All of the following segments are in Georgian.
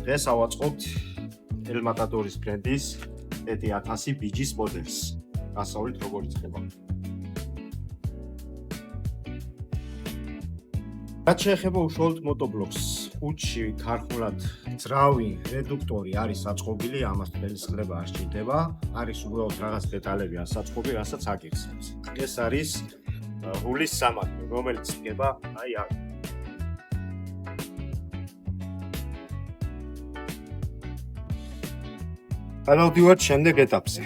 დღეს ავაწყობთ ელმატადორის ბრენდის TT1000 BG-ს მოდელს. გასავლით როგორ იწყება. რაც შეეხება უშუალოდ მოტობლოკს, ხუთში ქარხნულად ძრავი რედუქტორი არის აწყობილი, ამას ხელისხლება არ სჭირდება. არის უბრალოდ რაღაც დეტალები ასაწყობი, რასაც აკირსებს. ეს არის რულის სამაგრი, რომელიც იწყება აი აქ. გადავდივართ შემდეგ ეტაპზე.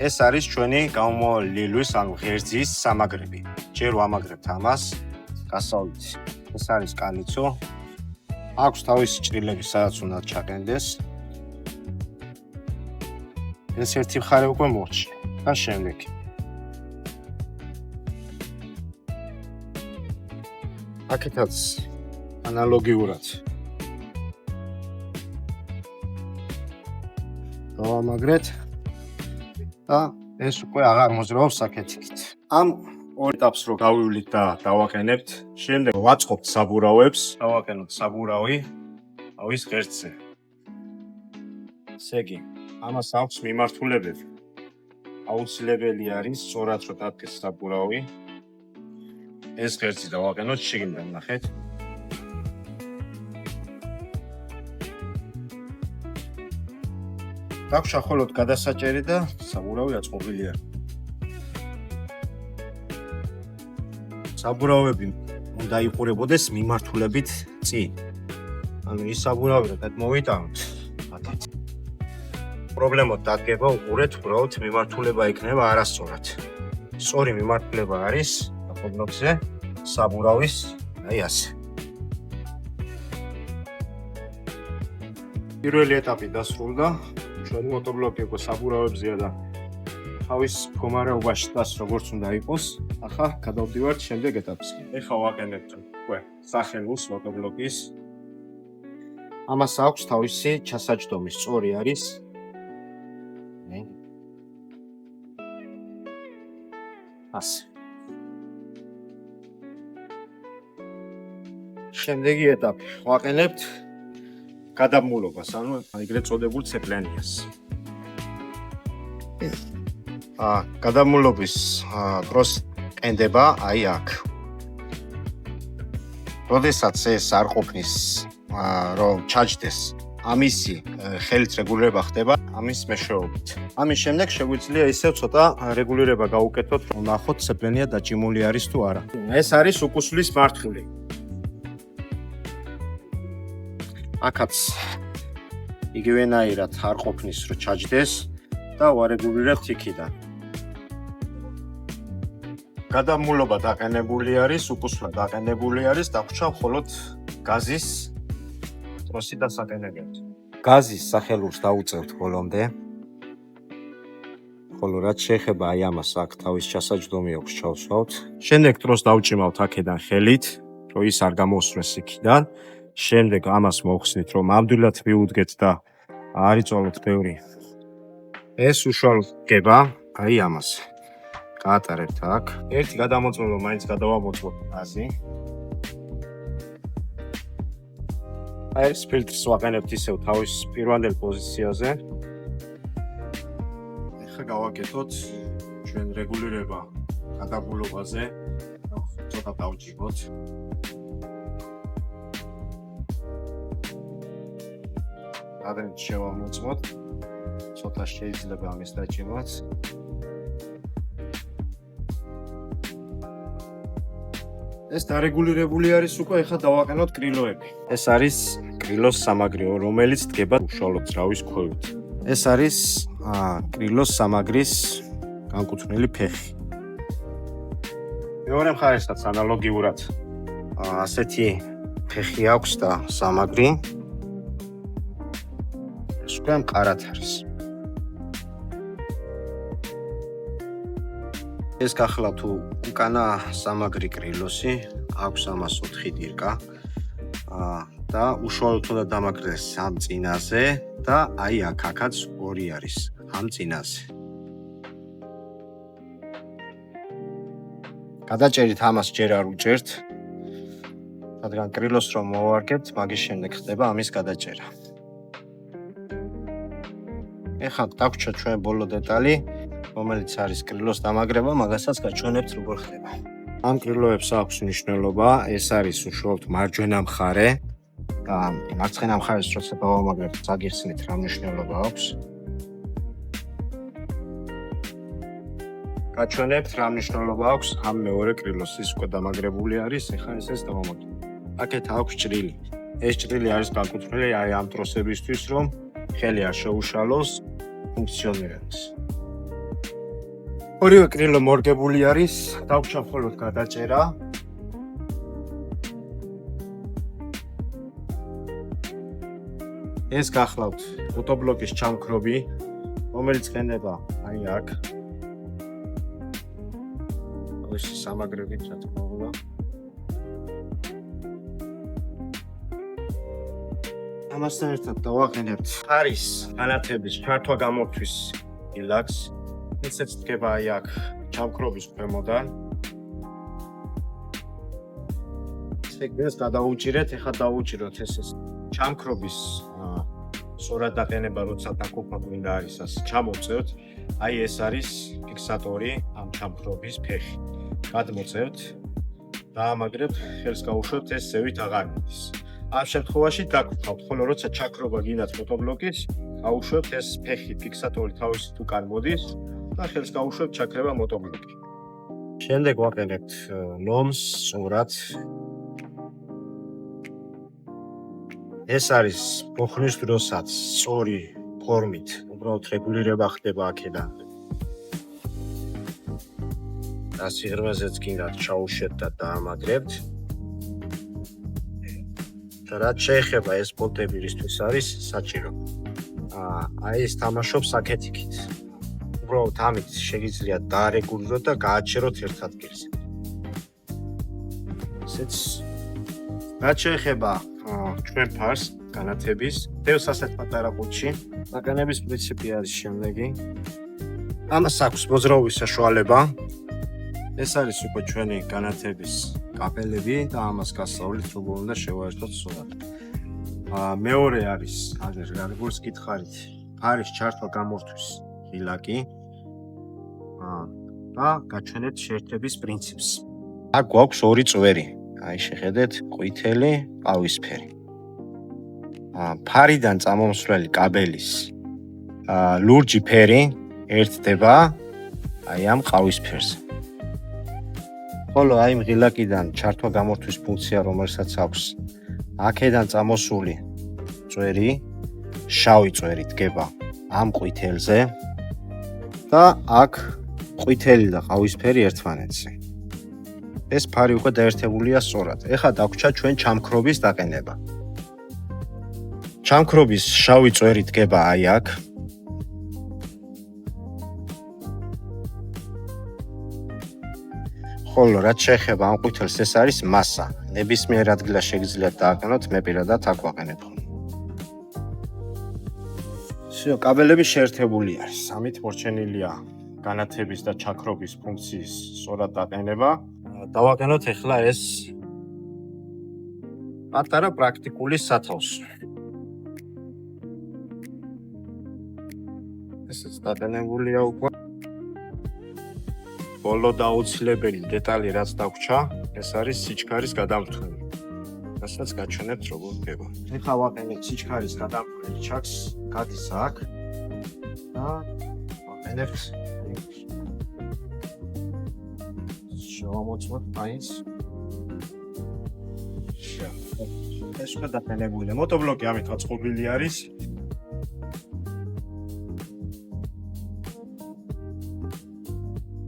ეს არის ჩვენი გამომავალი ანუ ღერძის სამაგრები. ჯერ ვამაგრებთ ამას, გასავლით. ეს არის კალიცო. აქვს თავისი ჭრილები, სადაც უნდა ჩაყენდეს. ეს ერთი მხარე უკვე მოჩი. და შემდეგ. აქეთაც ანალოგიურად დავამაგრეთ და ეს უკვე აღარ მოძრაობს აქეთით. ამ ორ ეტაპს რო გავივლით და დავაყენებთ, შემდეგ ვაწყობთ საბურავებს, დავაყენოთ საბურავი ავის ღერძზე. ესე იგი, ამას აქვს მიმართულებები. აუცილებელი არის სწორად რო დადგეს საბურავი. ეს ღერძი დავაყენოთ შიგნიდან, ნახეთ. დაგვშა ხოლოდ გადასაჭერი და საბურავი აწყობილია. საბურავები უნდა იყურებოდეს მიმართულებით წინ. ანუ ის საბურავი რომ მოვიტანოთ. პრობლემად დადგება უყურეთ, უბრალოდ მიმართულება იქნება არასწორად. სწორი მიმართულება არის მოტობლოკზე საბურავის აი ასე. პირველი ეტაპი დასრულდა. ჩვენი მოტობლოკი უკვე საბურავებზეა და თავის მდგომარეობაში დას როგორც უნდა იყოს. ახლა გადავდივართ შემდეგ ეტაპზე. ეხლა ვაყენებთ უკვე სახელოს მოტობლოკის. ამას აქვს თავისი ჩასაჯდომი, სწორი არის. ასე. შემდეგი ეტაპი. ვაყენებთ გადაბმულობას, ანუ ეგრეთ წოდებულ ცეპლიანიას. გადაბმულობის დროს ყენდება აი აქ. როდესაც ეს არ ყოფნის, რომ ჩაჯდეს, ამისი ხელით რეგულირება ხდება ამის მეშვეობით. ამის შემდეგ შეგვიძლია ისევ ცოტა რეგულირება გავუკეთოთ, რომ ნახოთ ცეპლიანია დაჭიმული არის თუ არა. ეს არის უკუსლის მართული. აქაც იგივენაირად არ ყოფნის, რომ ჩაჯდეს და ვარეგულირებთ იქიდან. გადაბმულობა დაყენებული არის, უკუსლა დაყენებული არის, დაგვჭა მხოლოდ გაზის ტროსი დასაყენებლად. გაზის სახელურს დავუწევთ ბოლომდე. ხოლო რაც შეეხება აი ამას, აქ თავის ჩასაჯდომი აქვს, ჩავსვავთ. შემდეგ ტროს დავჭიმავთ აქედან ხელით, რომ ის არ გამოსვლეს იქიდან. შემდეგ ამას მოვხსნით, რომ ამდვილად მიუდგეთ და არ იწვალოთ ბევრი. ეს უშუალოდ გება აი ამას. გაატარებთ აქ. ერთი გადამოწმება მაინც გადავამოწმოთ გაზი. აი ეს ფილტრს ვაყენებთ ისევ თავის პირვანდელ პოზიციაზე. ეხლა გავაკეთოთ ჩვენ რეგულირება გადაბმულობაზე. ცოტა დავჭიგოთ. ადრე შევამოწმოთ. ცოტა შეიძლება ამის დაჭიმაც. ეს დარეგულირებული არის უკვე, ეხლა დავაყენოთ კრილოები. ეს არის კრილოს სამაგრი, რომელიც დგება უშუალოდ ძრავის ქვევით. ეს არის კრილოს სამაგრის განკუთვნილი ფეხი. მეორე მხარესაც ანალოგიურად ასეთი ფეხი აქვს და სამაგრი. ეს უკვე მყარად არის. ეს გახლა თუ უკანა სამაგრი კრილოსი, აქვს ამას 4 დირკა და უშუალოდ უნდა დამაგრდეს ამ წინაზე და აი აქაც 2 არის ამ წინაზე. გადაჭერით ამას ჯერ არ უჭერთ. რადგან კრილოს რომ მოვარგებთ, მაგის შემდეგ ხდება ამის გადაჭერა. ეხლა დაგვრჩა ჩვენ ბოლო დეტალი, რომელიც არის კრილოს დამაგრება, მაგასაც გაჩვენებთ როგორ ხდება. ამ კრილოებს აქვს მნიშვნელობა, ეს არის უშუალოდ მარჯვენა მხარე და მარცხენა მხარეს როცა დავამაგრებთ, წაგიხსნით რა მნიშვნელობა აქვს. გაჩვენებთ რა მნიშვნელობა აქვს ამ მეორე კრილოს, ის უკვე დამაგრებული არის, ეხლა ეს დავამაგრებ. აქეთ აქვს ჭრილი. ეს ჭრილი არის გაკუთვნილი აი ამ ტროსებისთვის, რომ ხელი არ შეუშალოს ფუნქციონირებას. ორივე კრილო მორგებული არის, დაგვრჩა მხოლოდ გადაჭერა. ეს გახლავთ ფოტობლოკის ჩამქრობი, რომელიც ხდება აი აქ. ეს სამაგრებით რა თქმა უნდა. ამასთან ერთად დავაყენებთ ფარის განათების ჩართვა გამორთვის ილაქს. ისეც დგება აი აქ ჩამქრობის ქვემოდან. ეს გადაუჭირეთ, ეხლა დავუჭიროთ ეს ჩამქრობის სწორად დაყენება, როცა დაკოპა გვინდა არის ასე ჩამოწევთ. აი ეს არის ფიქსატორი ამ ჩამქრობის ფეხი. გადმოწევთ, დაამაგრებთ, ხელს გაუშვებთ, ეს ზევით აღარ მიდის. ამ შემთხვევაში დაგვრჩავთ, ხოლო როცა ჩაქრობა გინდათ ფოტობლოკის, გაუშვებთ ეს ფეხი ფიქსატორი თავისით უკან მოდის და ხელს გაუშვებთ ჩაქრება მოტობლოკი. შემდეგ ვაყენებთ ლომს სწორად. ეს არის მოხმის დროსაც სწორი ფორმით, უბრალოდ რეგულირება ხდება აქედან. და სიღრმეზეც გინდათ ჩაუშვებთ და დაამაგრებთ. რაც შეეხება ეს ბოლტები რისთვის არის საჭირო. აი ეს თამაშობს აქეთ-იქით. უბრალოდ ამით შეგიძლიათ დაარეგულიროთ და გააჩეროთ ერთ ადგილზე. ესეც რაც შეეხება ჩვენ ფარს განათების, დევს ასეთ პატარა ყუთში. დაყენების პრინციპი არის შემდეგი. ამას აქვს მოძრაობის საშუალება. ეს არის უკვე ჩვენი განათების კაპელები და ამას გასწავლით როგორ უნდა შევაერთოთ სწორად. მეორე არის, როგორც გითხარით, ფარის ჩართვა გამორთვის ილაკი. და გაჩვენებთ შეერთების პრინციპს. აქ გვაქვს ორი წვერი. აი შეხედეთ, ყვითელი, ყავისფერი. ფარიდან წამომსვლელი კაბელის ლურჯი ფერი ერთდება აი ამ ყავისფერზე. ხოლო აი მღილაკიდან ჩართვა გამორთვის ფუნქცია, რომელსაც აქვს აქედან წამოსული წვერი, შავი წვერი დგება ამ ყვითელზე და აქ ყვითელი და ყავისფერი ერთმანეთზე. ეს ფარი უკვე დაერთებულია სწორად. ეხლა დაგვრჩა ჩვენ ჩამქრობის დაყენება. ჩამქრობის შავი წვერი დგება აი აქ. ხოლო რაც შეეხება ამ ყვითელს, ეს არის მასა. ნებისმიერ ადგილას შეგიძლიათ დააყენოთ, მე პირადად აქ ვაყენებ. კაბელები შეერთებული არის. ამით მორჩენილია განათების და ჩაქრობის ფუნქციის სწორად დაყენება. დავაყენოთ ახლა ეს პატარა პრაქტიკული სათავსო. ესეც დაყენებულია უკვე. ბოლო დაუცილებელი დეტალი რაც დაგვრჩა, ეს არის სიჩქარის გადამფრენი. რასაც გაჩვენებთ როგორ ხდება. ეხლა ვაყენებთ სიჩქარის გადამფრენი ჩაქს, გადის აქ და ვაყენებთ შევამოწმოთ მაინც. ეს უკვე დაყენებულია. მოტობლოკი ამით აწყობილი არის.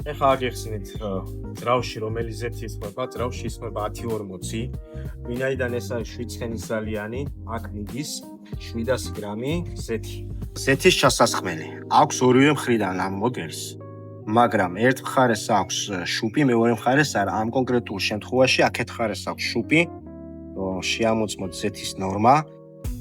ეხლა აგიხსნით ძრავში რომელი ზეთი ისმება, ძრავში ისმება 1040, ვინაიდან ეს არის შვიდცხენისალიანი, აქ მიდის 700 გრამი ზეთი. ზეთის ჩასასხმელი. აქვს ორივე მხრიდან ამ მოდელს, მაგრამ ერთ მხარეს აქვს შუპი, მეორე მხარეს არა. ამ კონკრეტულ შემთხვევაში აქეთ მხარეს აქვს შუპი, შეამოწმოთ ზეთის ნორმა.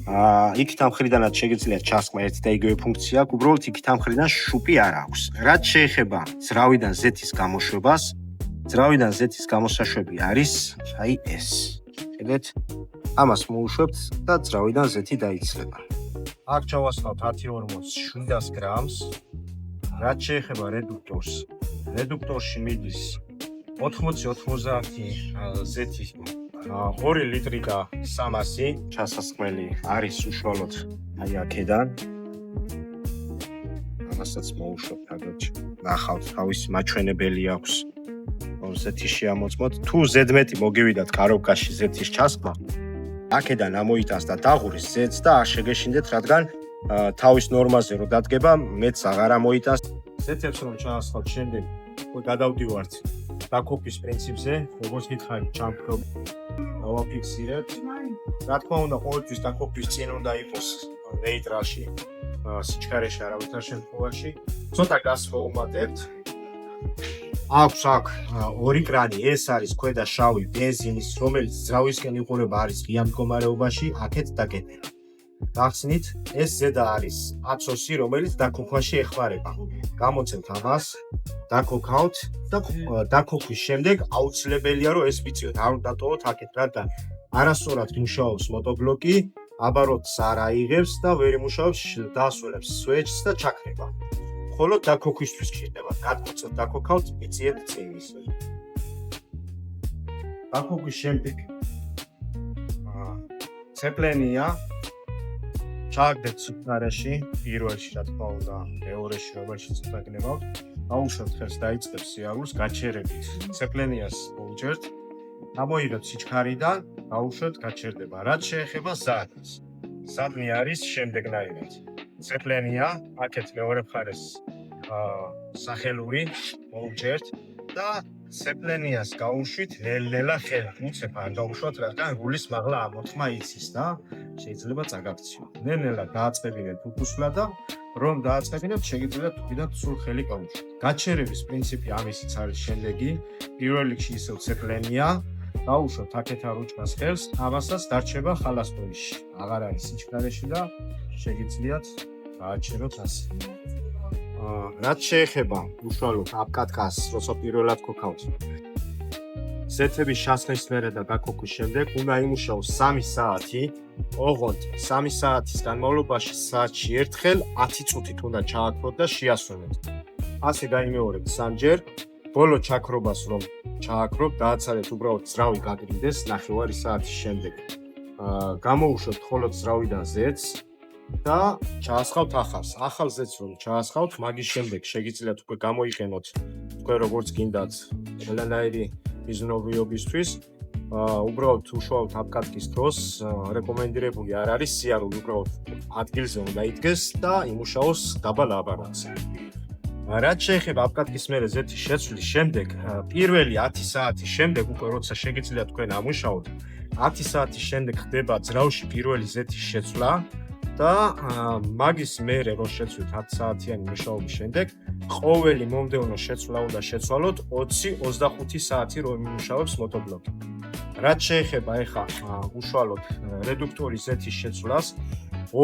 იქით ამ მხრიდანაც შეგიძლიათ ჩასხმა ერთი და იგივე ფუნქცია აქვს, უბრალოდ იქით ამ მხრიდან შუპი არ აქვს. რაც შეეხება ძრავიდან ზეთის გამოშვებას, ძრავიდან ზეთის გამოსაშვები არის აი ეს. შეგეთ, ამას მოუშვებთ და ძრავიდან ზეთი დაიცლება. აქ ჩავასხავთ 10-40 გრამს. რაც შეეხება რედუქტორს, რედუქტორში მიდის 80-90 ზეთი 2 ლიტრი და 300 ჩასასხმელი არის უშუალოდ აი აქედან. ამასაც მოუშვებთ აგრეთვე. ნახავთ, თავისი მაჩვენებელი აქვს. ზეთი შეამოწმოთ. თუ ზედმეტი მოგივიდათ კარობკაში ზეთის ჩასხმა, აქედან ამოიტანს და დაღურის ზეთს და არ შეგეშინდეთ, რადგან თავის ნორმაზე რო დადგება, მეც აღარ ამოიტანს. ზეთებს რომ ჩაასხავთ, შემდეგ გადავდივართ დაქოფის პრინციპზე, როგორც გითხარით, ჩამქრობ დავაფიქსირებთ. რა თქმა უნდა, ყოველთვის დაქოფის წინ უნდა იყოს ნეიტრალში, სიჩქარეში არავითარ შემთხვევაში. ცოტა გაზს ვუმატებთ. აქვს აქ 2 კრანი, ეს არის ქვედა შავი ბენზინის, რომელიც ძრავისკენ იყურება, არის ღია მდგომარეობაში, აქეთ დაგებია. გახსნით, ეს ზედა არის აცოსი, რომელიც დაქოქვაში ეხმარება. გამოცემთ ამას, დაქოქავთ და დაქოქვის შემდეგ აუცილებელია, რომ ეს ვიწიოთ, არ უნდა დატოვოთ აქეთ, რადგან არასწორად მუშაობს მოტობლოკი, აბაროტს არ აიღებს და ვერ იმუშავებს, დაასვენებს სვეჩს და ჩაქრება. ხოლო დაქოქვისთვის გჭირდება. გადმოცემთ, დაქოქავთ, იწიეთ წინ ისე. დაქოქვის შემდეგ ცეპლენია ჩააგდეთ სუფთარეში, პირველში რა თქმა უნდა, მეორეში რომელშიც დაგნებავთ, აუშვებთ ხელს, დაიწყებს სიარულს, გაჩერებით ცეპლენიას მოუჯერთ, ამოიღებთ სიჩქარიდან, აუშვებთ, გაჩერდება. რაც შეეხება ზადს, ზადნი არის შემდეგნაირად. ცეპლენია, აქეთ მეორე მხარეს სახელური მოუჯერთ და ცეპლენიას გაუშვით ნელ-ნელა ხელით. უცებ არ დაუშვათ, რადგან გულის მაღლა ამოთხმა იცის და შეიძლება წაგაქციო. ნელ-ნელა დააწყებინეთ უფუსლა და რომ დააწყებინებთ, შეგიძლიათ თვითონ სულ ხელი გაუშვათ. გაჩერების პრინციპი ამისიც არის შემდეგი. პირველ რიგში ისევ ცეპლენია, დაუშვათ აქეთ რუჭკას ხელს, ამასაც დარჩება ხალასტოიში. აღარ არის სიჩქარეში და შეგიძლიათ გააჩეროთ ასე. რაც შეეხება უშუალოდ აპკატკას, როცა პირველად ქოქავთ. ზეთების ჩასხმის მერე და დაქოქვის შემდეგ უნდა იმუშაოს 3 საათი, ოღონდ 3 საათის განმავლობაში საათში ერთხელ 10 წუთით უნდა ჩააქროთ და შეასვენოთ. ასე გაიმეორებთ 3ჯერ, ბოლო ჩაქრობას რომ ჩააქრობთ, დააცალეთ უბრალოდ ძრავი გაგრინდეს 9 საათის შემდეგ. გამოუშვებთ მხოლოდ ძრავიდან ზეთს და ჩაასხავთ ახალს. ახალ ზეთს რომ ჩაასხავთ, მაგის შემდეგ შეგიძლიათ უკვე გამოიყენოთ თქვენ როგორც გინდათ ყველანაირი მიზნობიობისთვის. უბრალოდ უშუალოდ აპკატკის დროს რეკომენდირებული არ არის სიარული, უბრალოდ ადგილზე უნდა იდგეს და იმუშაოს დაბალ აბარატზე. რაც შეეხება აპკატკის მერე ზეთის შეცვლის შემდეგ, პირველი 10 საათის შემდეგ უკვე როცა შეგიძლიათ თქვენ ამუშაოთ, 10 საათის შემდეგ ხდება ძრავში პირველი ზეთის შეცვლა და მაგის მერე რომ შეცვლით 10 საათიანი მუშაობის შემდეგ, ყოველი მომდევნო შეცვლა უნდა შეცვალოთ 20-25 საათი რომ იმუშავებს მოტობლოკი. რაც შეეხება ეხა უშუალოდ რედუქტორის ზეთის შეცვლას,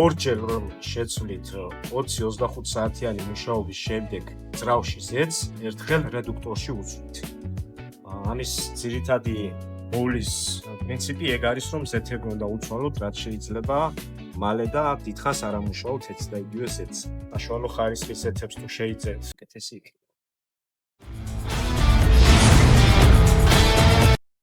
ორჯერ რომ შეცვლით 20-25 საათიანი მუშაობის შემდეგ ძრავში ზეთს, ერთხელ რედუქტორში უცვლით. ამის ძირითადი მოვლის პრინციპი ეგ არის, რომ ზეთები უნდა უცვალოთ, რაც შეიძლება მალე და დიდხანს არ ამუშაოთ ეც და იგივე ზეთს. საშუალო ხარისხის ზეთებს თუ შეიძენთ, უკეთესი იქნება.